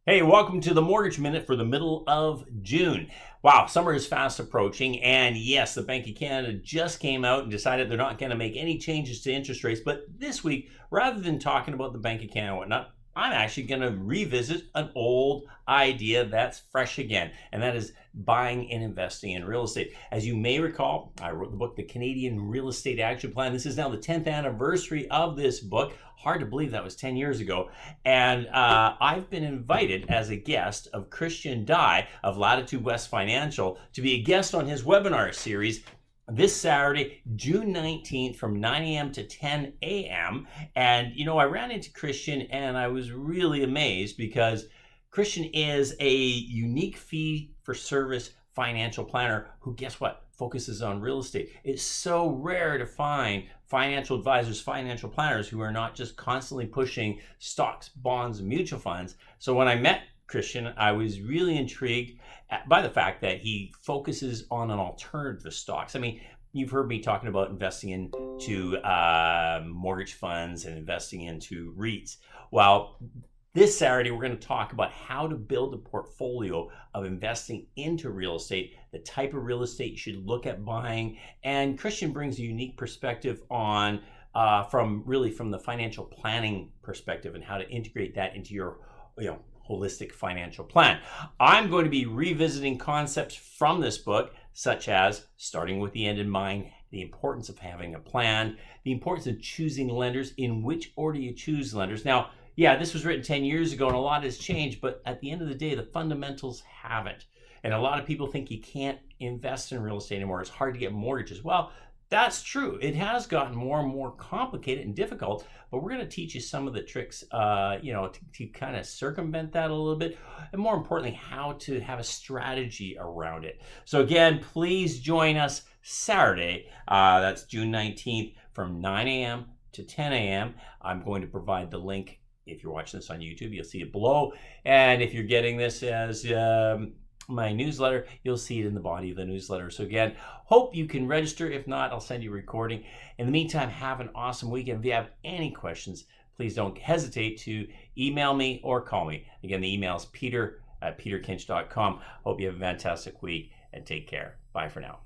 Hey, welcome to the Mortgage Minute for the middle of June. Wow, summer is fast approaching, and yes, the Bank of Canada just came out and decided they're not going to make any changes to interest rates. But this week, rather than talking about the Bank of Canada and whatnot, I'm actually going to revisit an old idea that's fresh again, and that is buying and investing in real estate. As you may recall, I wrote the book, The Canadian Real Estate Action Plan. This is now the 10th anniversary of this book. Hard to believe that was 10 years ago. And I've been invited as a guest of Christian Dye of Latitude West Financial to be a guest on his webinar series this Saturday, June 19th from 9 a.m. to 10 a.m. And, I ran into Christian and I was really amazed because Christian is a unique fee for service financial planner who, guess what, focuses on real estate. It's so rare to find financial advisors, financial planners who are not just constantly pushing stocks, bonds, and mutual funds. So when I met Christian, I was really intrigued by the fact that he focuses on an alternative to stocks. I mean, you've heard me talking about investing into mortgage funds and investing into REITs. Well, this Saturday, we're going to talk about how to build a portfolio of investing into real estate, the type of real estate you should look at buying. And Christian brings a unique perspective on from the financial planning perspective and how to integrate that into your holistic financial plan. I'm going to be revisiting concepts from this book, such as starting with the end in mind, the importance of having a plan, the importance of choosing lenders, in which order you choose lenders. Now, yeah, this was written 10 years ago and a lot has changed, but at the end of the day, the fundamentals haven't. And a lot of people think you can't invest in real estate anymore. It's hard to get mortgages. Well, that's true. It has gotten more and more complicated and difficult, but we're going to teach you some of the tricks, to kind of circumvent that a little bit, and more importantly, how to have a strategy around it. So again, please join us Saturday. That's June 19th from 9 a.m. to 10 a.m. I'm going to provide the link. If you're watching this on YouTube, you'll see it below. And if you're getting this as my newsletter, you'll see it in the body of the newsletter. So again, hope you can register. If not, I'll send you a recording. In the meantime, have an awesome weekend. If you have any questions, please don't hesitate to email me or call me. Again, the email is peter@peterkinch.com. Hope you have a fantastic week and take care. Bye for now.